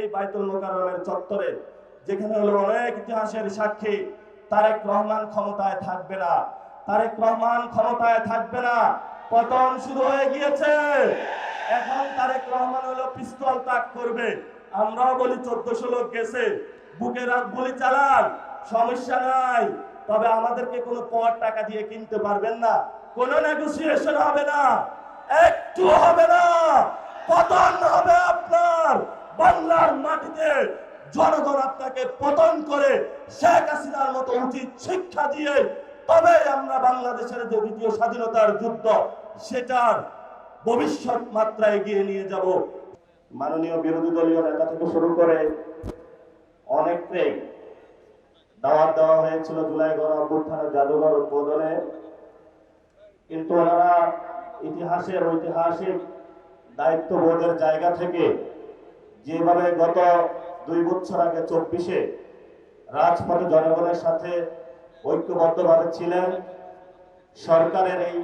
এই বাইতুল মোকাররমের চত্বরে, যেখানে হলো অনেক ইতিহাসের সাক্ষী। তারেক রহমান ক্ষমতায় থাকবে না, তারেক রহমান ক্ষমতায় থাকবে না। পতন শুরু হয়ে গিয়েছে। এখন তারেক রহমান হলো পিস্তল তাক করবে। আমরাও বলি 1400 লোক গেছে, বুকে রাত গুলি চালান, সমস্যা নাই। তবে আমাদেরকে কোনো পর টাকা দিয়ে কিনতে পারবেন না, কোনো নেগোসিয়েশন হবে না, একটু হবে না। পতন হবে আপনার বাংলার মাটিতে। জনগণ আপনাকে পতন করে শেখ হাসিনার মতো উচিত শিক্ষা দিয়ে তবে আমরা বাংলাদেশের যে দ্বিতীয় স্বাধীনতার যুদ্ধ সেটার ভবিষ্যৎ মাত্রা এগিয়ে নিয়ে যাব। মাননীয় বিরোধী দলীয় নেতা থেকে শুরু করে অনেককেই দাওয়াত দেওয়া হয়েছিল জুলাই গণ অভ্যুত্থানের জাদুঘর উদ্বোধনে, কিন্তু ওনারা ইতিহাসের ঐতিহাসিক দায়িত্ববোধের জায়গা থেকে যেভাবে গত 2 বছর আগে 24-এ রাজপথে জনগণের সাথে ঐক্যবদ্ধভাবে ছিলেন, সরকারের এই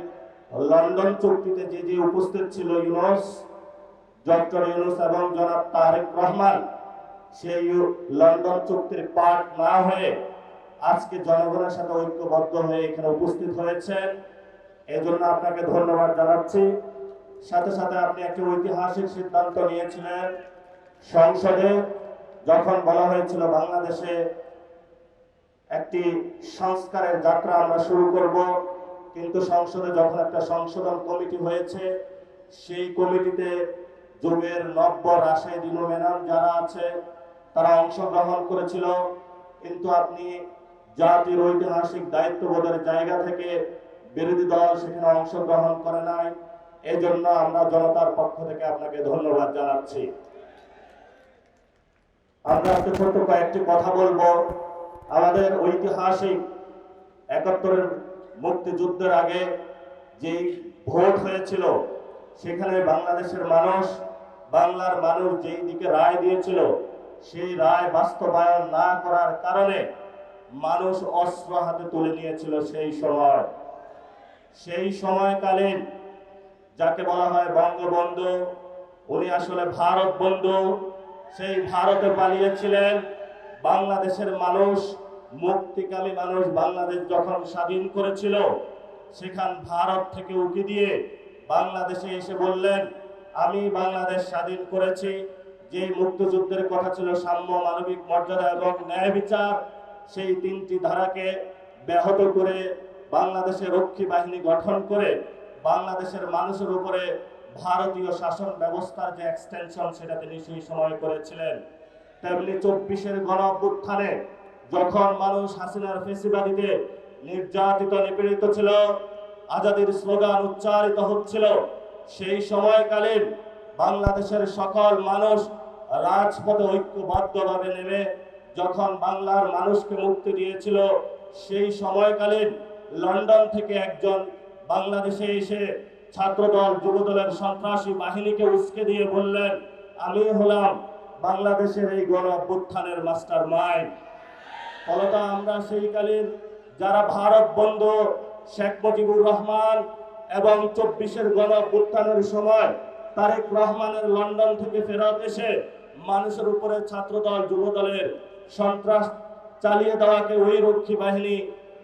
লন্ডন চুক্তিতে যে উপস্থিত ছিল ইউনূস, ডক্টর ইউনূস এবং জনাব তারেক রহমান, সেই লন্ডন চুক্তির পার্ট না হয়ে আজকে জনগণের সাথে ঐক্যবদ্ধ হয়ে এখানে উপস্থিত হয়েছেন। এই জন্য আপনাকে ধন্যবাদ জানাচ্ছি। সাথে সাথে আপনি একটি ঐতিহাসিক সিদ্ধান্ত নিয়েছিলেন। সংসদে যখন বলা হয়েছিল বাংলাদেশে একটি সংস্কারের যাত্রা আমরা শুরু করব, কিন্তু সংসদে যখন একটা সংশোধন কমিটি হয়েছে, সেই কমিটিতে যুগের নব্য রাশেদিন মেনন যারা আছে তারা অংশগ্রহণ করেছিল, কিন্তু আপনি জাতির ঐতিহাসিক দায়িত্ববোধের জায়গা থেকে বিরোধী দল সেখানে অংশগ্রহণ করে নাই। এই জন্য আমরা জনতার পক্ষ থেকে আপনাকে ধন্যবাদ জানাচ্ছি। আমরা আজকে ছোট্ট কয়েকটি কথা বলবো। আমাদের ঐতিহাসিক 71-এর মুক্তিযুদ্ধের আগে যে ভোট হয়েছিল, সেখানে বাংলাদেশের মানুষ, বাংলার মানুষ যেই দিকে রায় দিয়েছিল, সেই রায় বাস্তবায়ন না করার কারণে মানুষ অস্ত্র হাতে তুলে নিয়েছিল। সেই সময়কালীন যাকে বলা হয় বঙ্গবন্ধু, উনি আসলে ভারত বন্ধু, সেই ভারতে পালিয়েছিলেন। বাংলাদেশের মানুষ, মুক্তিকামী মানুষ বাংলাদেশ যখন স্বাধীন করেছিল, সেখান ভারত থেকে উকি দিয়ে বাংলাদেশে এসে বললেন, আমি বাংলাদেশ স্বাধীন করেছি। যে মুক্তিযুদ্ধের কথা ছিল সাম্য, মানবিক মর্যাদা এবং ন্যায় বিচার, সেই 3টি ধারাকে ব্যাহত করে বাংলাদেশে রক্ষী বাহিনী গঠন করে বাংলাদেশের মানুষের উপরে ভারতীয় শাসন ব্যবস্থার যে এক্সটেনশন সেটা তিনি সেই সময় করেছিলেন। তেমনি 24-এর গণ অভ্যুত্থানে যখন মানুষ হাসিনার ফেসিবাদীতে নির্যাতিত নিপীড়িত ছিল, আজাদির স্লোগান উচ্চারিত হচ্ছিল, সেই সময়কালীন বাংলাদেশের সকল মানুষ রাজপথে ঐক্যবদ্ধভাবে নেমে যখন বাংলার মানুষকে মুক্তি দিয়েছিল, সেই সময়কালীন লন্ডন থেকে একজন বাংলাদেশে এসে ছাত্রদল যুবদলের সন্ত্রাসী বাহিনীকে উস্কে দিয়ে বললেন, আমি হলাম বাংলাদেশের এই গণ অভ্যুত্থানের মাস্টার মাইন্ড। ফলত আমরা সেই কালীন যারা ভারত বন্ধু শেখ মুজিবুর রহমান এবং 24-এর গণ অভ্যুত্থানের সময় তারেক রহমানের লন্ডন থেকে ফেরত এসে মানুষের উপরে ছাত্রদল যুবদলের সন্ত্রাস চালিয়ে দেওয়াকে ওই রক্ষী বাহিনী,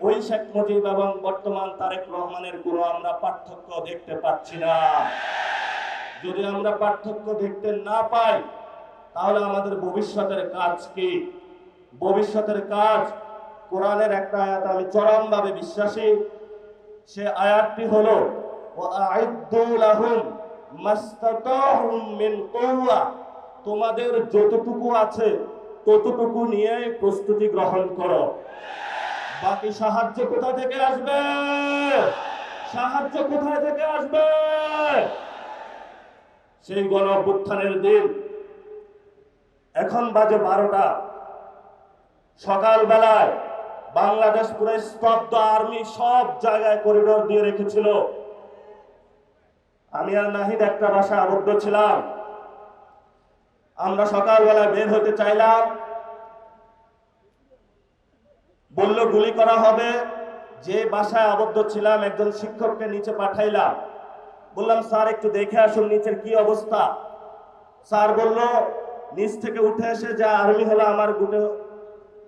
ওই শেখ মুজিব এবং বর্তমান তারেক রহমানের কোনো আমরা পার্থক্য দেখতে পাচ্ছি না। যদি আমরা পার্থক্য দেখতে না পাই, তাহলে আমাদের ভবিষ্যতের কাজ কি? ভবিষ্যতের কাজ, কোরআনের একটা আয়াত আমি চরমভাবে বিশ্বাসী। সে আয়াতটি হলো, ওয়াআইদ্দু লাহুম মাসতাতাহুম মিন কুওয়া, তোমাদের যতটুকু আছে ততটুকু নিয়ে প্রস্তুতি গ্রহণ করো। বাকি সাহায্য কোথা থেকে আসবে? সাহায্য কোথায় থেকে আসবে? সেই গণ অভ্যুত্থানের দিন, এখন বাজে 12টা, সকালবেলায় বাংলাদেশ পুরো স্তব্ধ, আর্মি সব জায়গায় করিডোর দিয়ে রেখেছিল। আমি আর নাহিদ একটা বাসায় আবদ্ধ ছিলাম। আমরা সকালবেলায় বের হতে চাইলাম, বলল গুলি করা হবে। যে বাসায় আবদ্ধ ছিলাম একজন শিক্ষককে নিচে পাঠাইলাম, বললাম স্যার একটু দেখে আসুন নিচের কি অবস্থা। স্যার বলল নিচ থেকে উঠে এসে যা আর্মি হলো আমার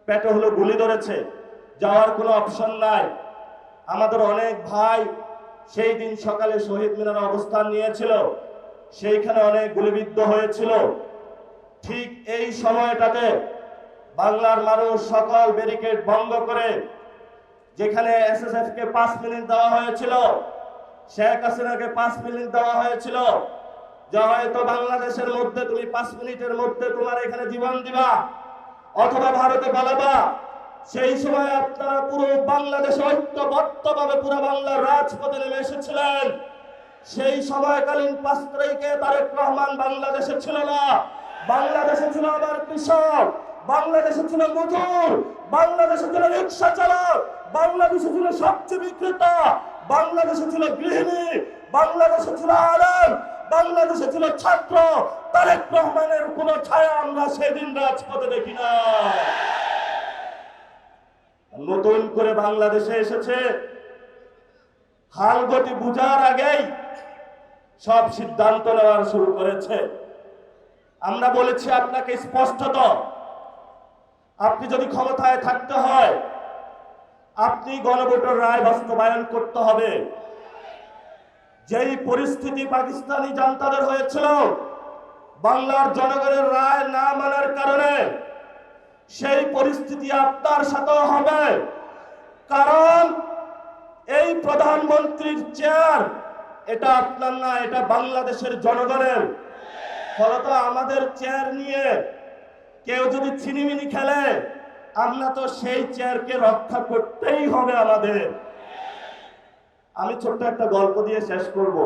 পেটে হলো গুলি ধরেছে, যাওয়ার কোনো অপশন নাই। আমাদের অনেক ভাই সেই দিন সকালে শহীদ মিনারে অবস্থান নিয়েছিল, সেইখানে অনেক গুলিবিদ্ধ হয়েছিল। ঠিক এই সময়টাতে বাংলার মানুষ সকল ব্যারিকেড ভঙ্গ করে, যেখানে এসএসএফ কে 5 মিনিট দেওয়া হয়েছিল, শেখ হাসিনাকে 5 মিনিট দেওয়া হয়েছিল, যা হয়তো বাংলাদেশের মধ্যে তুমি 5 মিনিটের মধ্যে তোমার এখানে জীবন দিবা অথবা ভারতে পালাবা। সেই সময় আপনারা পুরো বাংলাদেশে ঐক্যবদ্ধভাবে পুরো বাংলার রাজপথে নেমে এসেছিলেন। সেই সময়কালীন 5 তারিখে তারেক রহমান বাংলাদেশে ছিল না। বাংলাদেশে ছিল আমার কৃষক, বাংলাদেশে ছিল মজুর, বাংলাদেশে ছিল রিক্সা চালক, বাংলাদেশে ছিল সবচেয়ে বিক্রেতা, বাংলাদেশে ছিল গৃহিণী, বাংলাদেশে ছিল আলেম, বাংলাদেশে ছিল ছাত্র। তারেক রহমানের কোন ছায়া আমরা সেদিন রাজপথে দেখি না। নতুন করে বাংলাদেশে এসেছে, হাল গতি বুঝার আগেই সব সিদ্ধান্ত নেওয়ার শুরু করেছে। আমরা বলেছি আপনাকে স্পষ্টত, আপনি যদি ক্ষমতায় থাকতে হয় আপনি গণভোটের রায় বাস্তবায়ন করতে হবে। যেই পরিস্থিতি পাকিস্তানি জান্তাদের হয়েছিল বাংলার জনগণের রায় না মানার কারণে, সেই পরিস্থিতি আপনার সাথেও হবে। কারণ এই প্রধানমন্ত্রীর চেয়ার এটা আপনার না, এটা বাংলাদেশের জনগণের। ফলত আমাদের চেয়ার নিয়ে কেউ যদি ছিনিমিনি খেলে, আমরা তো সেই চেয়ারকে রক্ষা করতেই হবে আমাদের। আমি ছোট্ট একটা গল্প দিয়ে শেষ করব।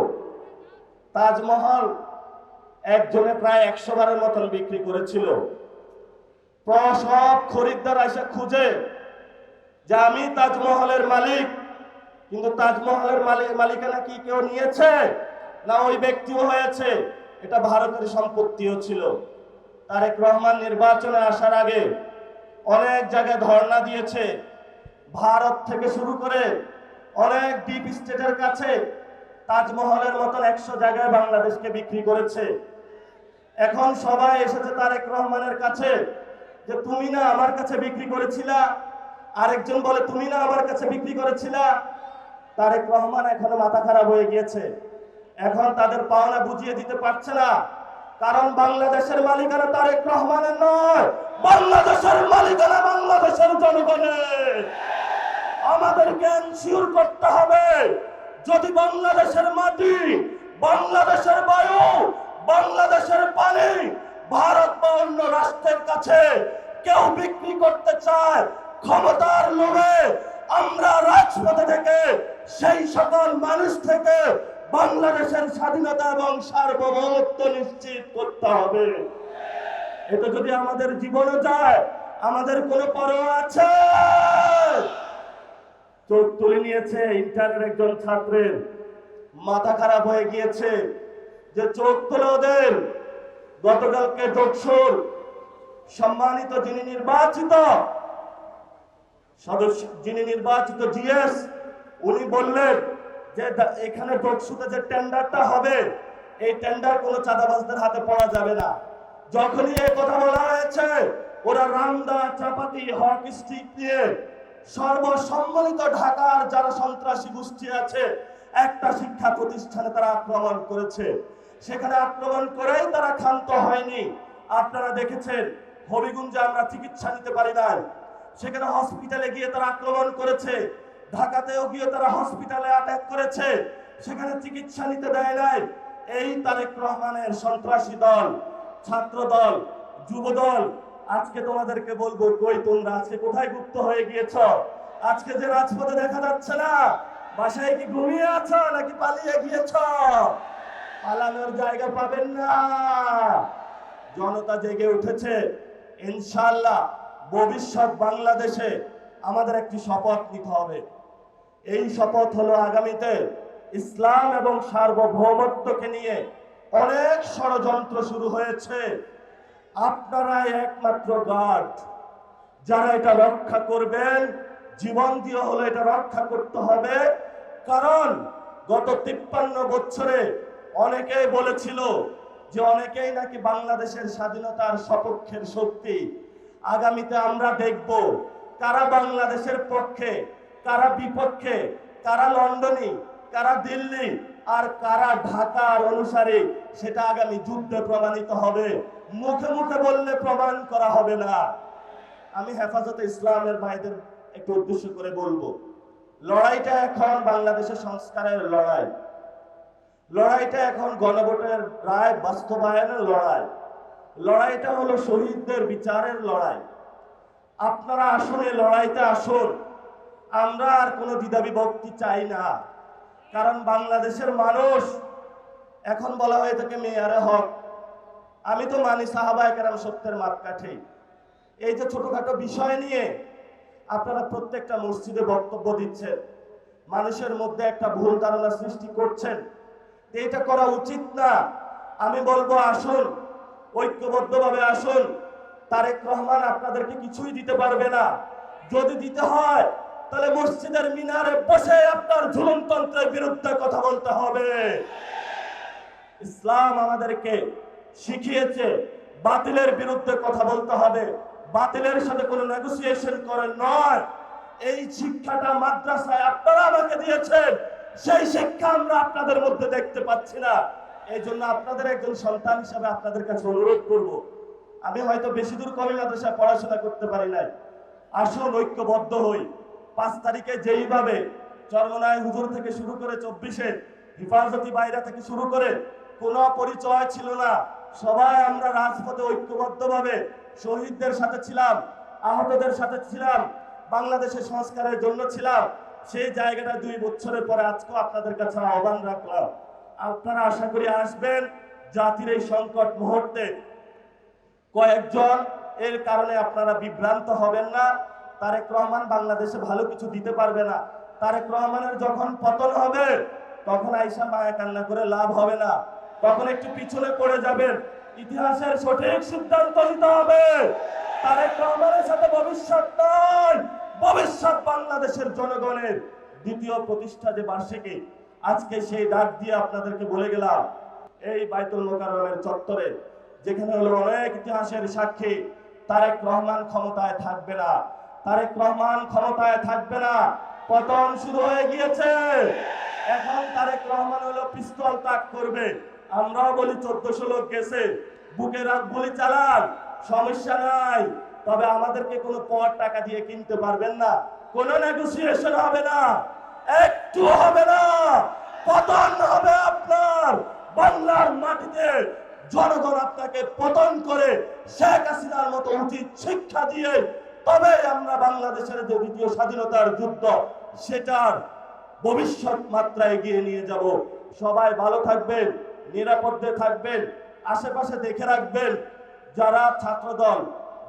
তাজমহল একজনে প্রায় 100 বারের মতন বিক্রি করেছিল। সব খরিদ্দার এসে খুঁজে যে আমি তাজমহলের মালিক, কিন্তু তাজমহলের মালিকানা কি কেউ নিয়েছে না ওই ব্যক্তিও হয়েছে? এটা ভারতের সম্পত্তিও ছিল। তারেক রহমান নির্বাচনে আসার আগে অনেক জায়গায় ধর্ণা দিয়েছে, ভারত থেকে শুরু করে অনেক ডিপ স্টেটের কাছে তাজমহলের মতন 100 জায়গায় বাংলাদেশকে বিক্রি করেছে। এখন সবাই এসেছে তারেক রহমানের কাছে যে তুমি না আমার কাছে বিক্রি করেছিলা, আরেকজন বলে তুমি না আমার কাছে বিক্রি করেছিলা। তারেক রহমান এখনো মাথা খারাপ হয়ে গিয়েছে, এখন তাদের পাওনা বুঝিয়ে দিতে পারছে না। কারণ বাংলাদেশের মালিকানা তারেক রহমানের নয়, বাংলাদেশের মালিকানা বাংলাদেশের জনগণের। আমাদেরকে এনশিওর করতে হবে, যদি বাংলাদেশের মাটি, বাংলাদেশের বায়ু, বাংলাদেশের পানি ভারত বা অন্য রাষ্ট্রের কাছে কেউ বিক্রি করতে চায় ক্ষমতার লোভে, আমরা রাজপথে থেকে সেই সকল মানুষ থেকে বাংলাদেশের স্বাধীনতা এবং সার্বভৌমত্ব নিশ্চিত করতে হবে। এটা যদি আমাদের জীবনে যায়, আমাদের কোনো পরোয়া আছে? চোখ তুলে নিয়েছে ইন্টারের একজন ছাত্রের, মাথা খারাপ হয়ে গিয়েছে যে চোখ তুলে ওদের। গতকালকে যোগসুর সম্মানিত যিনি নির্বাচিত সদস্য, যিনি নির্বাচিত জিএস, উনি বললেন যে এখানে যোগসুতে যে টেন্ডারটা হবে, এই টেন্ডার কোনো চাঁদাবাজদের হাতে পড়া যাবে না। যখনই এই কথা বলা হয়েছে, ওরা রামদা, চাপাতি, হক স্টিক দিয়ে সর্বসম্মিলিত ঢাকার যারা সন্ত্রাসী গোষ্ঠী আছে, একটা শিক্ষা প্রতিষ্ঠানে তারা আক্রমণ করেছে। সেখানে আক্রমণ করেই তারা ক্ষান্ত হয়নি। আপনারা দেখেছেন হবিগঞ্জে আমরা চিকিৎসা নিতে পারি না, সেখানে হসপিটালে গিয়ে তারা আক্রমণ করেছে। ঢাকাতেও গিয়ে তারা হসপিটালে অ্যাটাক করেছে, সেখানে চিকিৎসা নিতে দেয় নাই। এই তারেক রহমানের সন্ত্রাসী দল, ছাত্র দল, যুব দল, আজকে তোমাদেরকে বলবো, কই তোমরা আজকে কোথায় গুপ্ত হয়ে গিয়েছ? আজকে যে রাজপথে দেখা যাচ্ছে না, বাসায় কি ঘুমিয়ে আছো নাকি পালিয়ে গিয়েছ? পালানোর জায়গা পাবেন না। জনতা জেগে উঠেছে। ইনশাআল্লাহ ভবিষ্যৎ বাংলাদেশে আমাদের একটি শপথ নিতে হবে। এই শপথ হলো আগামীতে ইসলাম এবং সার্বভৌমত্বকে নিয়ে অনেক ষড়যন্ত্র শুরু হয়েছে। আপনারাই একমাত্র গার্ড, যারা এটা রক্ষা করবেন। জীবন দিয়ে হলো এটা রক্ষা করতে হবে। কারণ গত 53 বছরে অনেকেই বলেছিল যে অনেকেই নাকি বাংলাদেশের স্বাধীনতার সপক্ষের শক্তি। আগামীতে আমরা দেখব কারা বাংলাদেশের পক্ষে, কারা বিপক্ষে, কারা লন্ডনী, কারা দিল্লি আর কারা ঢাকার অনুসারী, সেটা আগামী যুদ্ধে প্রমাণিত হবে। মুখে মুখে বললে প্রমাণ করা হবে না। আমি হেফাজতে ইসলামের ভাইদের একটু উদ্দেশ্য করে বলবো, লড়াইটা এখন বাংলাদেশের সংস্কারের লড়াই, লড়াইটা এখন গণভোটের রায় বাস্তবায়নের লড়াই, লড়াইটা হলো শহীদদের বিচারের লড়াই। আপনারা আসুন, এই লড়াইতে আসুন। আমরা আর কোনো দ্বিধাবিভক্তি চাই না, কারণ বাংলাদেশের মানুষ, এখন বলা হয়ে থাকে মেয়ারে হক, আমি তো মানি সাহাবায়ে কেরাম সত্যের মাপকাঠি। এই যে ছোটখাটো বিষয় নিয়ে আপনারা প্রত্যেকটা মসজিদে বক্তব্য দিচ্ছেন, মানুষের মধ্যে একটা ভুল ধারণা সৃষ্টি করছেন, এটা করা উচিত না। আমি বলবো আসুন, ঐক্যবদ্ধভাবে আসুন। তারেক রহমান আপনাদেরকে কিছুই দিতে পারবে না। যদি দিতে হয় তাহলে মসজিদের মিনারে বসে আপনার ঝুলনতন্ত্রের বিরুদ্ধে কথা বলতে হবে। ইসলাম আমাদেরকে শিখিয়েছে বাতিলের বিরুদ্ধে কথা বলতে হবে, বাতিলের সাথে কোনো নেগোসিয়েশন করে নয়। এই শিক্ষাটা মাদ্রাসায় আপনারা আমাকে দিয়েছেন, সেই শিক্ষা আমরা আপনাদের মধ্যে দেখতে পাচ্ছি না। এই জন্য আপনাদের একজন সন্তান হিসাবে আপনাদের কাছে অনুরোধ করব, আমি হয়তো বেশি দূর কমি মাদ্রাসায় পড়াশোনা করতে পারি নাই, আসুন ঐক্যবদ্ধ হই। 5 তারিখে যেইভাবে চরমনায় হুজুর থেকে শুরু করে 24-এ হেফাজতি বাইরা থেকে শুরু করে কোনো পরিচয় ছিল না, সবাই আমরা রাজপথে ঐক্যবদ্ধভাবে শহীদদের সাথে ছিলাম, আহতদের সাথে ছিলাম, বাংলাদেশের সংস্কারের জন্য ছিলাম। সেই জায়গাটা 2 বছরের পরে আজকেও আপনাদের কাছে আহ্বান রাখলাম, আপনারা আশা করি আসবেন। জাতির এই সংকট মুহূর্তে কয়েকজন এর কারণে আপনারা বিভ্রান্ত হবেন না। তারেক রহমান বাংলাদেশে ভালো কিছু দিতে পারবে না। তারেক রহমানের যখন পতন হবে তখন আইসা মায়া কান্না করে লাভ হবে না, তখন একটু পিছনে পড়ে যাবেন। ইতিহাসের সঠিক সিদ্ধান্ত নিতে হবে। তারেক রহমানের সাথে ভবিষ্যৎ নয়, ভবিষ্যৎ বাংলাদেশের জনগণের। দ্বিতীয় প্রতিষ্ঠা যে বার্ষিকী, আজকে সেই ডাক দিয়ে আপনাদেরকে বলে গেলাম, এই বাইতুল মোকাররমের চত্বরে, যেখানে হলো অনেক ইতিহাসের সাক্ষী, তারেক রহমান ক্ষমতায় থাকবে না, তারেক রহমান ক্ষমতায় থাকবে না। পতন শুরু হয়ে গিয়েছে, এখন তারেক রহমান হলো পিস্তল তাক করবে। আমরাও বলি 1400 লোক গেছে, বুকে রাত গুলি চালান, সমস্যা নাই, তবে আমাদেরকে কোনো পর টাকা দিয়ে কিনতে পারবেন না, কোনো নেগোসিয়েশন হবে না, একটু হবে না। পতন হবে আপনার বাংলার মাটিতে। জনগণ আপনাকে পতন করে শেখ হাসিনার মতো উচিত শিক্ষা দিয়ে তবে আমরা বাংলাদেশের যে দ্বিতীয় স্বাধীনতার যুদ্ধ, সেটার ভবিষ্যৎ মাত্রা এগিয়ে নিয়ে যাব। সবাই ভালো থাকবেন, নিরাপদে থাকবেন, আশেপাশে দেখে রাখবেন যারা ছাত্রদল,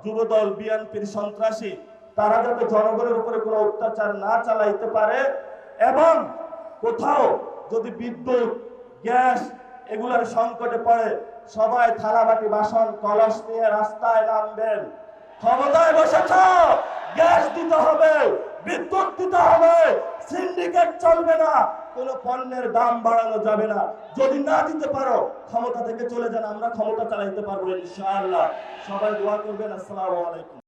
যুবদল, বিএনপির সন্ত্রাসী, তারা যাতে জনগণের উপরে কোনো অত্যাচার না চালাইতে পারে। এবং কোথাও যদি বিদ্যুৎ, গ্যাস এগুলার সংকটে পড়ে, সবাই থালাবাটি, বাসন, কলস নিয়ে রাস্তায় নামবেন। ক্ষমতায় বসেছ, গ্যাস দিতে হবে, বিদ্যুৎ দিতে হবে, সিন্ডিকেট চলবে না, কোনো পণ্যের দাম বাড়ানো যাবে না। যদি না দিতে পারো ক্ষমতা থেকে চলে যান, আমরা ক্ষমতা চালাইতে পারবো ইনশাআল্লাহ। সবাই দোয়া করবেন। আসসালামু আলাইকুম।